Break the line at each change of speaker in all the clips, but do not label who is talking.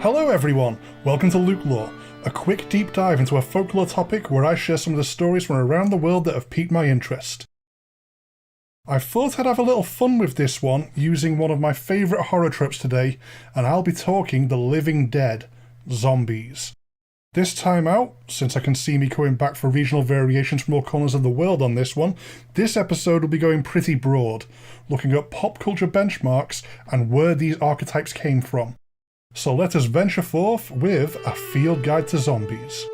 Hello everyone, welcome to LukeLore, a quick deep dive into a folklore topic where I share some of the stories from around the world that have piqued my interest. I thought I'd have a little fun with this one using one of my favourite horror tropes today, and I'll be talking the living dead, zombies. This time out, since I can see me coming back for regional variations from all corners of the world on this one, this episode will be going pretty broad, looking at pop culture benchmarks and where these archetypes came from. So let us venture forth with a field guide to zombies.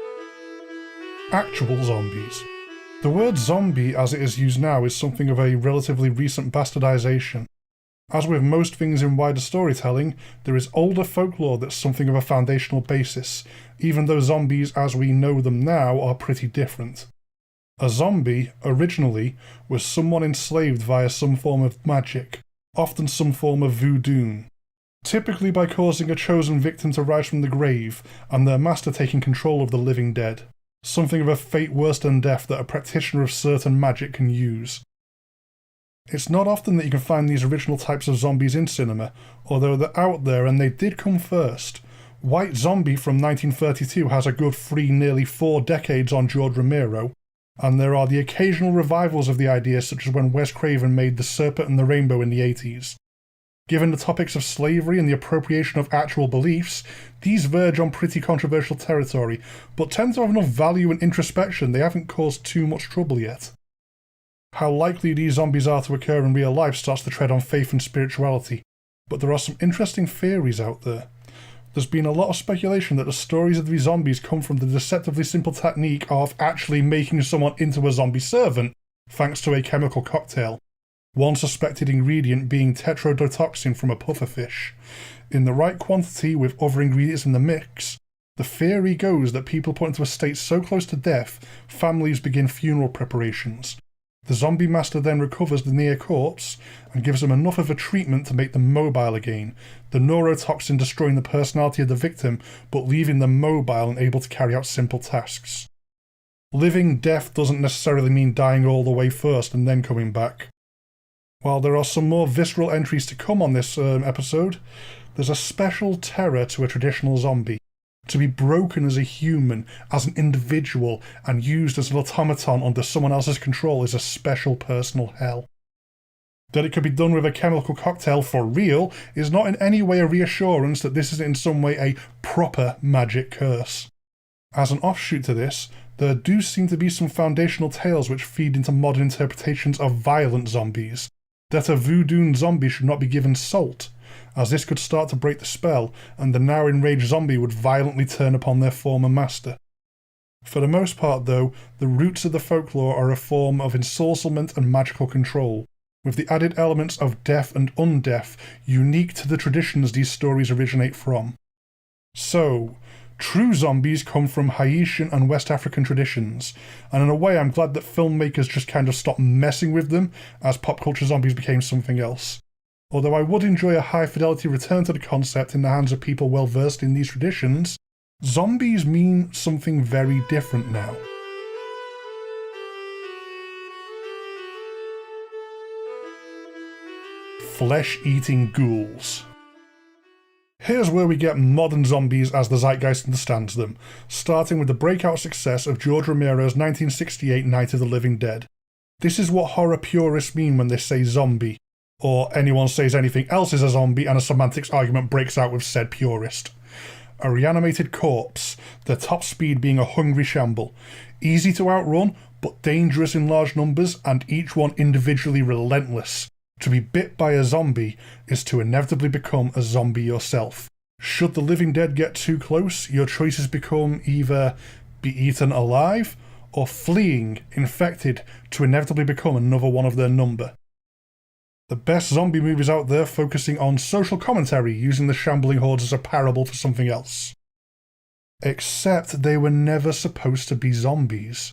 Actual zombies. The word zombie as it is used now is something of a relatively recent bastardization. As with most things in wider storytelling, there is older folklore that's something of a foundational basis, even though zombies as we know them now are pretty different. A zombie, originally, was someone enslaved via some form of magic, often some form of voodoo. Typically by causing a chosen victim to rise from the grave, and their master taking control of the living dead. Something of a fate worse than death that a practitioner of certain magic can use. It's not often that you can find these original types of zombies in cinema, although they're out there and they did come first. White Zombie from 1932 has a good nearly 4 decades on George Romero, and there are the occasional revivals of the idea such as when Wes Craven made The Serpent and the Rainbow in the 80s. Given the topics of slavery and the appropriation of actual beliefs, these verge on pretty controversial territory, but tend to have enough value and introspection they haven't caused too much trouble yet. How likely these zombies are to occur in real life starts to tread on faith and spirituality, but there are some interesting theories out there. There's been a lot of speculation that the stories of these zombies come from the deceptively simple technique of actually making someone into a zombie servant, thanks to a chemical cocktail. One suspected ingredient being tetrodotoxin from a pufferfish. In the right quantity with other ingredients in the mix, the theory goes that people put into a state so close to death, families begin funeral preparations. The zombie master then recovers the near corpse and gives them enough of a treatment to make them mobile again, the neurotoxin destroying the personality of the victim but leaving them mobile and able to carry out simple tasks. Living death doesn't necessarily mean dying all the way first and then coming back. While there are some more visceral entries to come on this episode, there's a special terror to a traditional zombie. To be broken as a human, as an individual, and used as an automaton under someone else's control is a special personal hell. That it could be done with a chemical cocktail for real is not in any way a reassurance that this is in some way a proper magic curse. As an offshoot to this, there do seem to be some foundational tales which feed into modern interpretations of violent zombies. That a voodoo zombie should not be given salt, as this could start to break the spell, and the now enraged zombie would violently turn upon their former master. For the most part though, the roots of the folklore are a form of ensorcelment and magical control, with the added elements of death and undeath unique to the traditions these stories originate from. So, true zombies come from Haitian and West African traditions, and in a way I'm glad that filmmakers just kind of stopped messing with them as pop culture zombies became something else. Although I would enjoy a high-fidelity return to the concept in the hands of people well versed in these traditions, zombies mean something very different now. Flesh-eating ghouls. Here's where we get modern zombies as the zeitgeist understands them, starting with the breakout success of George Romero's 1968 Night of the Living Dead. This is what horror purists mean when they say zombie, or anyone says anything else is a zombie and a semantics argument breaks out with said purist. A reanimated corpse, their top speed being a hungry shamble, easy to outrun but dangerous in large numbers and each one individually relentless. To be bit by a zombie is to inevitably become a zombie yourself. Should the living dead get too close, your choices become either be eaten alive, or fleeing, infected, to inevitably become another one of their number. The best zombie movies out there focusing on social commentary using the shambling hordes as a parable for something else. Except they were never supposed to be zombies.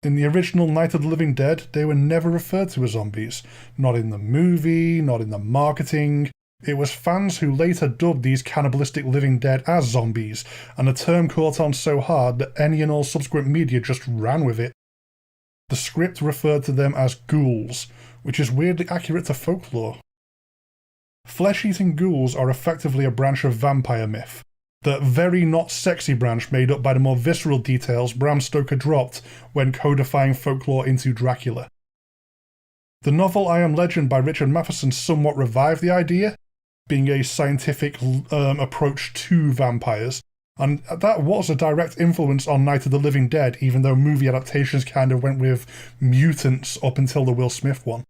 In the original Night of the Living Dead, they were never referred to as zombies. Not in the movie, not in the marketing. It was fans who later dubbed these cannibalistic living dead as zombies, and the term caught on so hard that any and all subsequent media just ran with it. The script referred to them as ghouls, which is weirdly accurate to folklore. Flesh-eating ghouls are effectively a branch of vampire myth, The very not sexy branch made up by the more visceral details Bram Stoker dropped when codifying folklore into Dracula. The novel I Am Legend by Richard Matheson somewhat revived the idea, being a scientific approach to vampires, and that was a direct influence on Night of the Living Dead, even though movie adaptations kind of went with mutants up until the Will Smith one.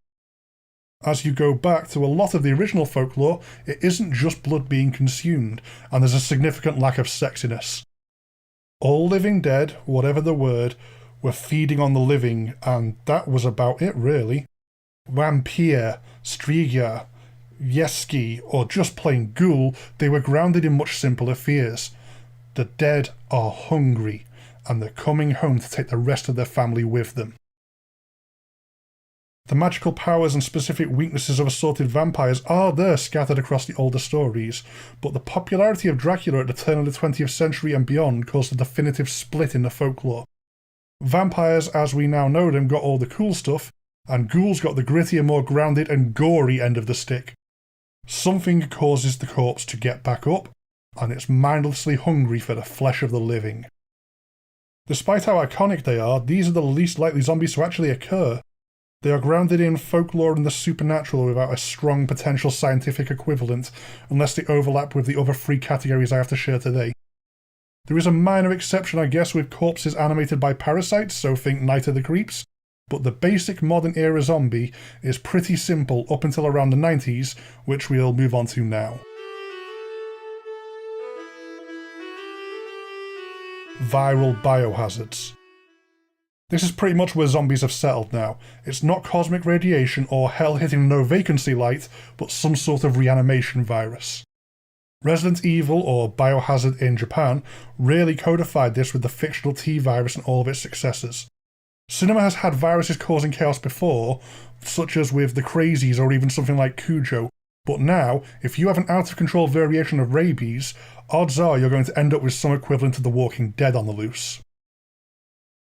As you go back to a lot of the original folklore, it isn't just blood being consumed, and there's a significant lack of sexiness. All living dead, whatever the word, were feeding on the living, and that was about it really. Vampire, Striga, Yeski, or just plain ghoul, they were grounded in much simpler fears. The dead are hungry, and they're coming home to take the rest of their family with them. The magical powers and specific weaknesses of assorted vampires are there scattered across the older stories, but the popularity of Dracula at the turn of the 20th century and beyond caused a definitive split in the folklore. Vampires, as we now know them, got all the cool stuff, and ghouls got the grittier, more grounded and gory end of the stick. Something causes the corpse to get back up, and it's mindlessly hungry for the flesh of the living. Despite how iconic they are, these are the least likely zombies to actually occur. They are grounded in folklore and the supernatural without a strong potential scientific equivalent, unless they overlap with the other three categories I have to share today. There is a minor exception, I guess, with corpses animated by parasites, so think Night of the Creeps, but the basic modern era zombie is pretty simple up until around the 90s, which we'll move on to now. Viral biohazards. This is pretty much where zombies have settled now. It's not cosmic radiation or hell hitting no vacancy light, but some sort of reanimation virus. Resident Evil, or Biohazard in Japan, really codified this with the fictional T-virus and all of its successors. Cinema has had viruses causing chaos before, such as with the Crazies or even something like Cujo, but now, if you have an out-of-control variation of rabies, odds are you're going to end up with some equivalent to The Walking Dead on the loose.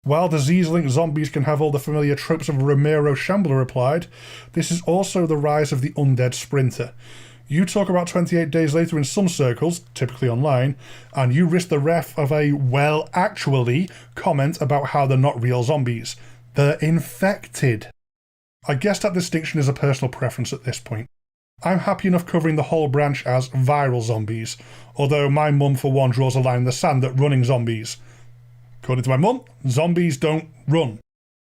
While disease-linked zombies can have all the familiar tropes of a Romero Shambler applied, this is also the rise of the undead sprinter. You talk about 28 Days Later in some circles, typically online, and you risk the ref of a "well, actually" comment about how they're not real zombies. They're infected. I guess that distinction is a personal preference at this point. I'm happy enough covering the whole branch as viral zombies, although my mum for one draws a line in the sand at running zombies. According to my mum, zombies don't run.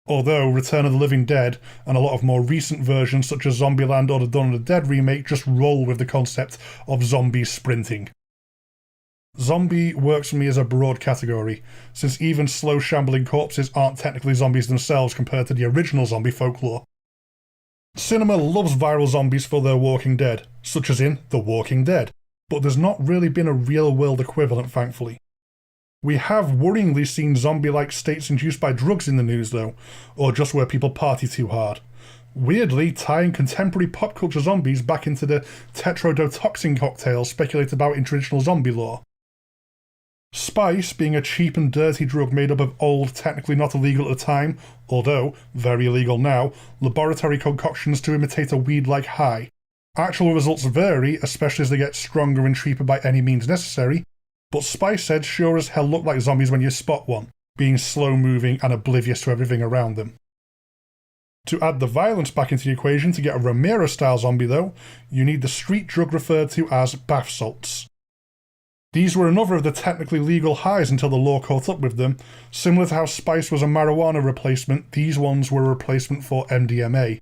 Although Return of the Living Dead and a lot of more recent versions such as Zombieland or the Dawn of the Dead remake just roll with the concept of zombies sprinting. Zombie works for me as a broad category, since even slow shambling corpses aren't technically zombies themselves compared to the original zombie folklore. Cinema loves viral zombies for their Walking Dead, such as in The Walking Dead, but there's not really been a real-world equivalent, thankfully. We have worryingly seen zombie-like states induced by drugs in the news though, or just where people party too hard. Weirdly, tying contemporary pop culture zombies back into the tetrodotoxin cocktails speculated about in traditional zombie lore. Spice being a cheap and dirty drug made up of old, technically not illegal at the time, although very illegal now, laboratory concoctions to imitate a weed-like high. Actual results vary, especially as they get stronger and cheaper by any means necessary, but Spice heads sure as hell look like zombies when you spot one, being slow-moving and oblivious to everything around them. To add the violence back into the equation to get a Romero-style zombie though, you need the street drug referred to as bath salts. These were another of the technically legal highs until the law caught up with them. Similar to how Spice was a marijuana replacement, these ones were a replacement for MDMA.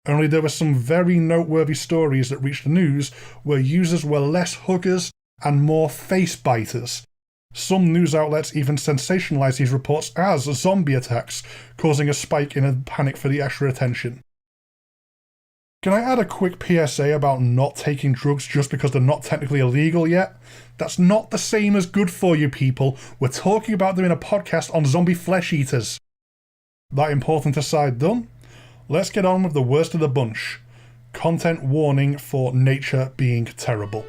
Only there were some very noteworthy stories that reached the news where users were less huggers and more face biters. Some news outlets even sensationalised these reports as zombie attacks, causing a spike in a panic for the extra attention. Can I add a quick PSA about not taking drugs just because they're not technically illegal yet? That's not the same as good for you people. We're talking about them in a podcast on zombie flesh eaters. That important aside done, let's get on with the worst of the bunch. Content warning for nature being terrible.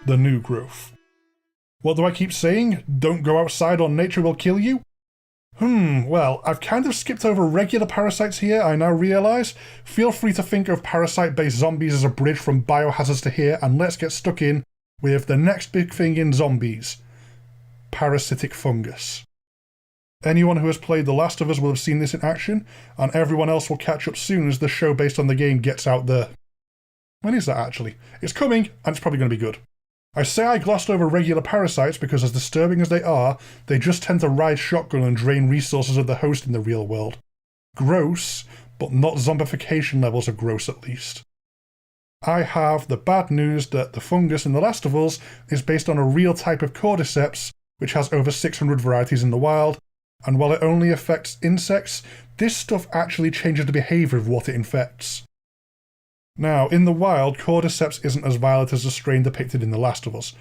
The new growth. What do I keep saying? Don't go outside or nature will kill you? Well, I've kind of skipped over regular parasites here, I now realise. Feel free to think of parasite-based zombies as a bridge from biohazards to here, and let's get stuck in with the next big thing in zombies. Parasitic fungus. Anyone who has played The Last of Us will have seen this in action, and everyone else will catch up soon as the show based on the game gets out there. When is that actually? It's coming, and it's probably going to be good. I say I glossed over regular parasites because, as disturbing as they are, they just tend to ride shotgun and drain resources of the host in the real world. Gross, but not zombification levels of gross at least. I have the bad news that the fungus in The Last of Us is based on a real type of cordyceps, which has over 600 varieties in the wild, and while it only affects insects, this stuff actually changes the behaviour of what it infects. Now, in the wild, cordyceps isn't as violent as the strain depicted in The Last of Us,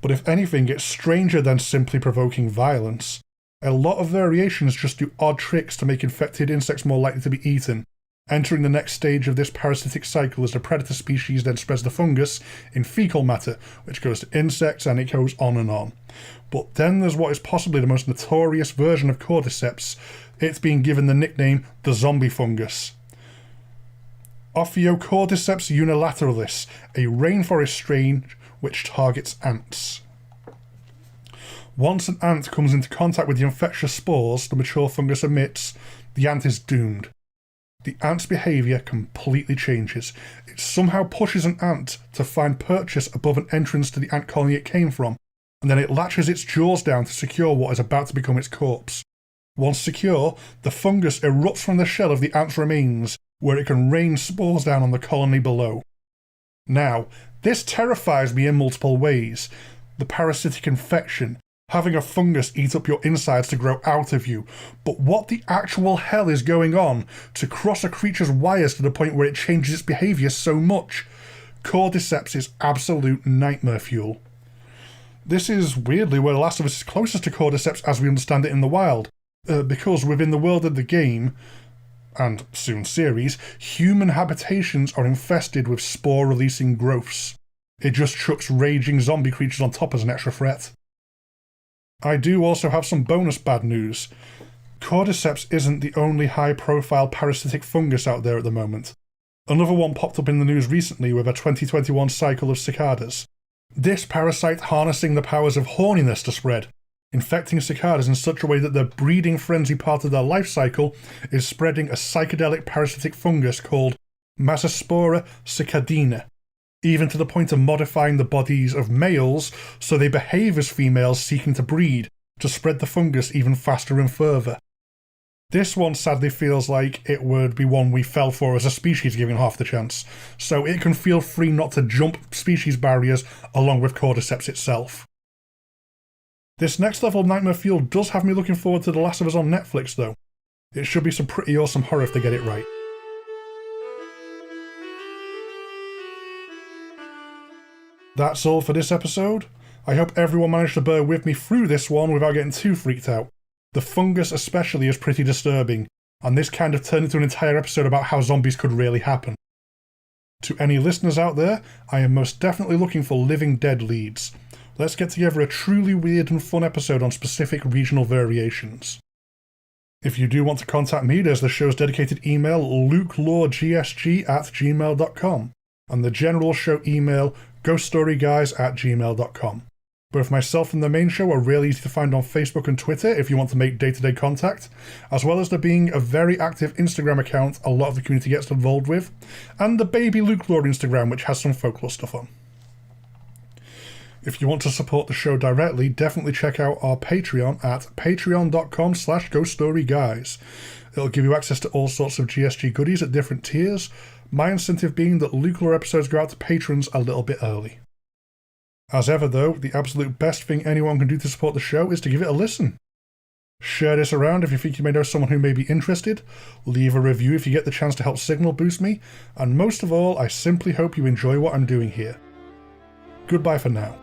but if anything, it's stranger than simply provoking violence. A lot of variations just do odd tricks to make infected insects more likely to be eaten, entering the next stage of this parasitic cycle as the predator species then spreads the fungus in fecal matter, which goes to insects, and it goes on and on. But then there's what is possibly the most notorious version of cordyceps. It's being given the nickname the zombie fungus. Ophiocordyceps unilateralis, a rainforest strain which targets ants. Once an ant comes into contact with the infectious spores the mature fungus emits, the ant is doomed. The ant's behaviour completely changes. It somehow pushes an ant to find purchase above an entrance to the ant colony it came from, and then it latches its jaws down to secure what is about to become its corpse. Once secure, the fungus erupts from the shell of the ant's remains, where it can rain spores down on the colony below. Now, this terrifies me in multiple ways. The parasitic infection, having a fungus eat up your insides to grow out of you, but what the actual hell is going on to cross a creature's wires to the point where it changes its behaviour so much? Cordyceps is absolute nightmare fuel. This is weirdly where The Last of Us is closest to cordyceps as we understand it in the wild, because within the world of the game, and soon series, human habitations are infested with spore-releasing growths. It just chucks raging zombie creatures on top as an extra threat. I do also have some bonus bad news. Cordyceps isn't the only high-profile parasitic fungus out there at the moment. Another one popped up in the news recently with a 2021 cycle of cicadas. This parasite harnessing the powers of horniness to spread, infecting cicadas in such a way that the breeding frenzy part of their life cycle is spreading a psychedelic parasitic fungus called Mesospora cicadina, even to the point of modifying the bodies of males so they behave as females seeking to breed, to spread the fungus even faster and further. This one sadly feels like it would be one we fell for as a species given half the chance, so it can feel free not to jump species barriers along with cordyceps itself. This next level of nightmare fuel does have me looking forward to The Last of Us on Netflix though. It should be some pretty awesome horror if they get it right. That's all for this episode. I hope everyone managed to bear with me through this one without getting too freaked out. The fungus especially is pretty disturbing, and this kind of turned into an entire episode about how zombies could really happen. To any listeners out there, I am most definitely looking for Living Dead leads. Let's get together a truly weird and fun episode on specific regional variations. If you do want to contact me, there's the show's dedicated email, LukeLoreGSG@gmail.com, and the general show email, ghoststoryguys@gmail.com. Both myself and the main show are really easy to find on Facebook and Twitter if you want to make day-to-day contact, as well as there being a very active Instagram account a lot of the community gets involved with, and the baby LukeLore Instagram which has some folklore stuff on. If you want to support the show directly, definitely check out our Patreon at patreon.com/ghoststoryguys. It'll give you access to all sorts of GSG goodies at different tiers, my incentive being that LukeLore episodes go out to patrons a little bit early. As ever though, the absolute best thing anyone can do to support the show is to give it a listen. Share this around if you think you may know someone who may be interested, leave a review if you get the chance to help signal boost me, and most of all, I simply hope you enjoy what I'm doing here. Goodbye for now.